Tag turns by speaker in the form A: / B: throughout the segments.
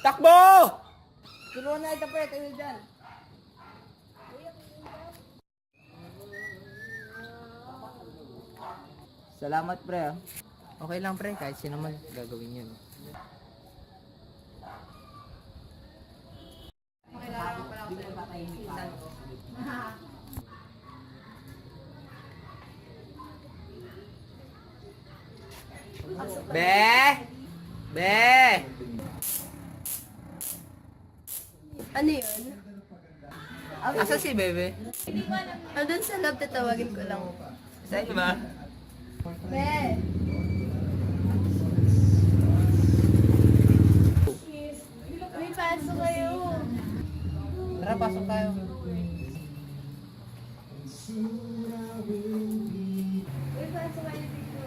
A: Takbo!
B: Turuan na ito, pre. Tayo dyan. Salamat, pre. Ah.
A: Okay lang pre, kahit sino man gagawin yun. Be! Be!
C: Ano yun?
A: Asa si Bebe?
C: Andun sa lab, tatawagin ko lang.
A: Sa iyo ba?
C: Be! Uy, pasok kayo.
A: Tara, pasok tayo.
C: Uy, pasok kayo dito.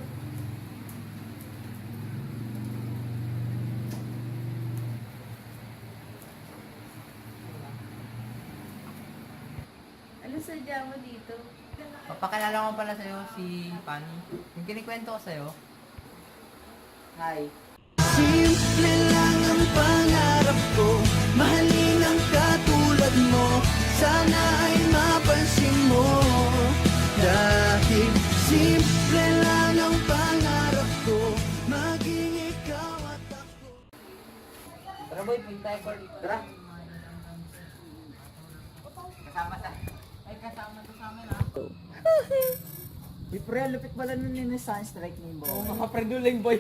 C: Ano sadya mo dito?
A: Papakilala ko pala sa'yo si Pani. Yung kinikwento ko sa'yo. Hi.
D: Simple lang ang pangarap ko, mahalin ang katulad mo, sana ay mapansin mo. Dahil simple lang ang pangarap ko, maging ikaw at ako.
A: Tara boy, punta tayo boy. Tara. Kasama sa... Ay, kasama to sa amin ah.
B: Di, pre. Lupit pala nun yung sunstrike ni Bo.
A: Oo, mga preduling boy.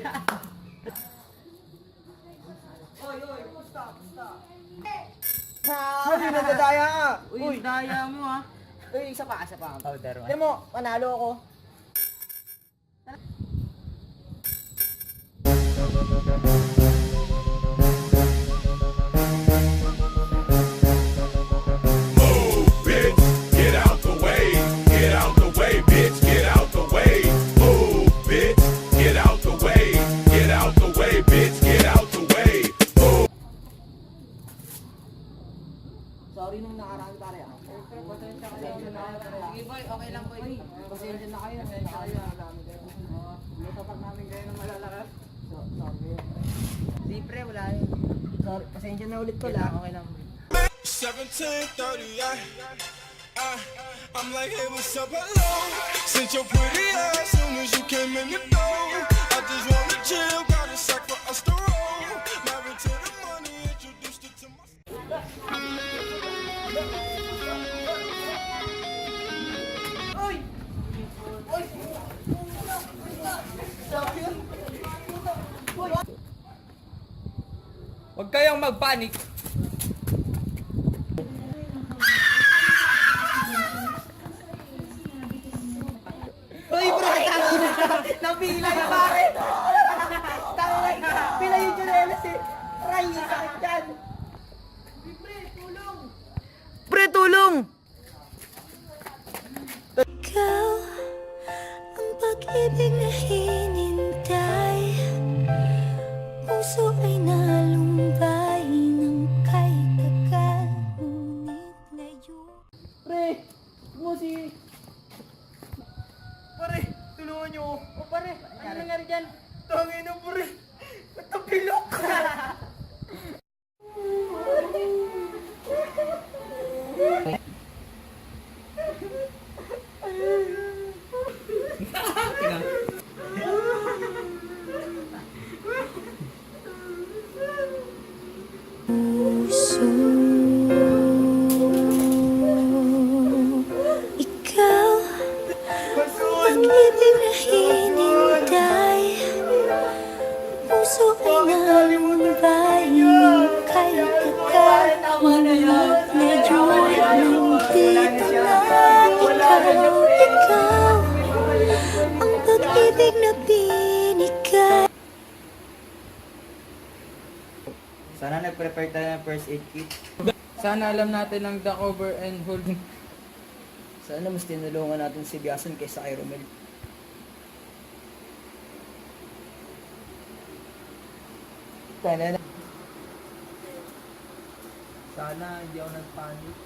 B: Ha! Hindi nadadaya ka!
A: Uy, daya mo ah.
B: Uy, isa pa, isa pa.
A: Oh, daro.
B: Tignan mo, panalo ako.
E: Bitch, get out the way. Get out the way, bitch. Get out the way. Move, bitch. Get out the way. Get out the way, bitch. Get out the way. Move.
B: Sorry nung nakaraan pare ako.
A: Sige boy, okay lang boy.
B: Pasensya na kayo. Natapag namin kayo ng malalakas. Sorry.
A: Di pre, wala yun.
B: Sorry. Pasensya na ulit ko
A: Okay lang,
B: lang.
A: okay lang.
E: 17:30, I'm like, hey, what's up, hello? Since your pretty ass, soon as you came in the door, I just wanna chill, got a sack for us to roll. Married to the money, introduced it to my.
A: Huwag kayong magpanik.
B: Uy, pre! Napila yung pare! Tangay! Pila yung Jonelas eh! Aray, sakit dyan! Pre, tulong!
F: Ikaw ang pag-ibig na hinintay, puso ay nalumbay ng kay tagal, ngunit ngayon
B: Pre! Mo si... Pare! Tulungan niyo! O pare! Ano nangyari dyan? Tangin na pare! Natapilok!
F: puso. Ikaw ang pag-ibig na hinintay, puso ay nalumbay ng kay tagal, ngunit ngayon nandito na ikaw. Ikaw ang pag-ibig na binigay.
B: Sana nag-prepare tayo ng first aid kit.
A: Sana alam natin ang the cover and hold.
B: Sana mas tinulungan natin si Biasan kaysa kay Romel. Sana
A: Sana hindi ako nagpanik.